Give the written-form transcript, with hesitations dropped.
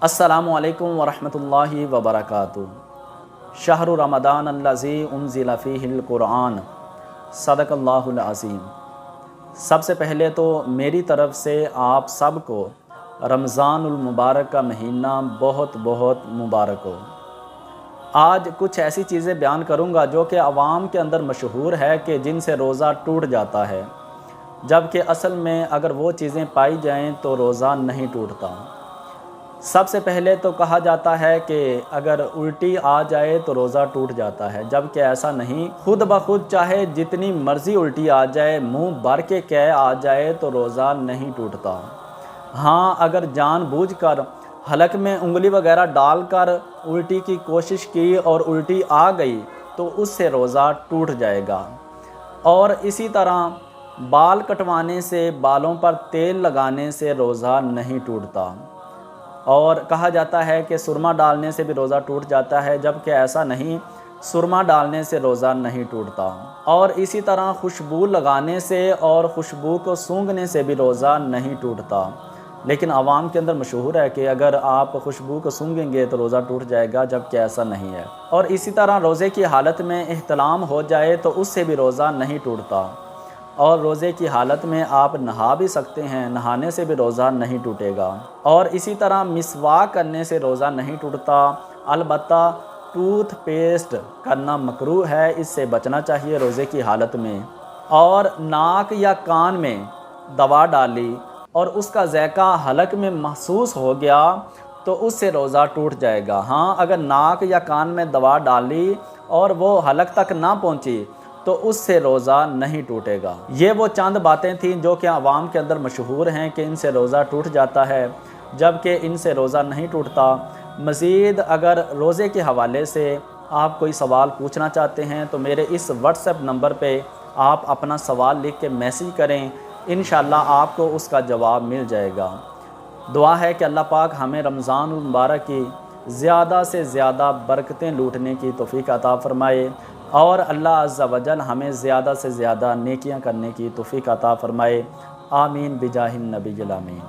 अस्सलामु अलैकुम वरहमतुल्लाहि वबरकातुहू। शहरु रमदान अल्लज़ी उन्ज़िला फ़ीहिल क़ुरआन सदक़ल्लाहुल अज़ीम। सबसे पहले तो मेरी तरफ़ से आप सबको रमज़ानुल मुबारक का महीना बहुत बहुत मुबारक हो। आज कुछ ऐसी चीज़ें बयान करूँगा जो कि अवाम के अंदर मशहूर है कि जिनसे रोज़ा टूट जाता है, जबकि असल में अगर वो चीज़ें पाई जाएँ तो रोज़ा नहीं टूटता। सबसे पहले तो कहा जाता है कि अगर उल्टी आ जाए तो रोज़ा टूट जाता है, जबकि ऐसा नहीं। खुद ब खुद चाहे जितनी मर्ज़ी उल्टी आ जाए, मुंह भर के कह आ जाए तो रोज़ा नहीं टूटता। हाँ, अगर जानबूझकर हलक में उंगली वगैरह डालकर उल्टी की कोशिश की और उल्टी आ गई तो उससे रोज़ा टूट जाएगा। और इसी तरह बाल कटवाने से, बालों पर तेल लगाने से रोज़ा नहीं टूटता। और कहा जाता है कि सुरमा डालने से भी रोज़ा टूट जाता है, जबकि ऐसा नहीं, सुरमा डालने से रोज़ा नहीं टूटता। और इसी तरह खुशबू लगाने से और खुशबू को सूंघने से भी रोज़ा नहीं टूटता। लेकिन आवाम के अंदर मशहूर है कि अगर आप खुशबू को सूंघेंगे तो रोज़ा टूट जाएगा, जबकि ऐसा नहीं है। और इसी तरह रोज़े की हालत में इह्तिलाम हो जाए तो उससे भी रोज़ा नहीं टूटता। और रोज़े की हालत में आप नहा भी सकते हैं, नहाने से भी रोज़ा नहीं टूटेगा। और इसी तरह मिसवाक करने से रोज़ा नहीं टूटता। अलबत्ता टूथपेस्ट करना मकरूह है, इससे बचना चाहिए रोज़े की हालत में। और नाक या कान में दवा डाली और उसका ज़ायक़ा हलक में महसूस हो गया तो उससे रोज़ा टूट जाएगा। हाँ, अगर नाक या कान में दवा डाली और वो हलक तक ना पहुँची तो उससे रोज़ा नहीं टूटेगा। ये वो चंद बातें थीं जो कि आवाम के अंदर मशहूर हैं कि इनसे रोज़ा टूट जाता है, जबकि इनसे रोज़ा नहीं टूटता। मज़ीद अगर रोज़े के हवाले से आप कोई सवाल पूछना चाहते हैं तो मेरे इस व्हाट्सएप नंबर पे आप अपना सवाल लिख के मैसेज करें, इंशाअल्लाह आपको उसका जवाब मिल जाएगा। दुआ है कि अल्लाह पाक हमें रमज़ानुल मुबारक की ज़्यादा से ज़्यादा बरकतें लूटने की तौफ़ीक अता फ़रमाए और अल्लाह अज़्ज़ा वजल हमें ज़्यादा से ज़्यादा नेकियां करने की तौफ़ीक अता फ़रमाए। आमीन बिजाहिन नबील आमीन।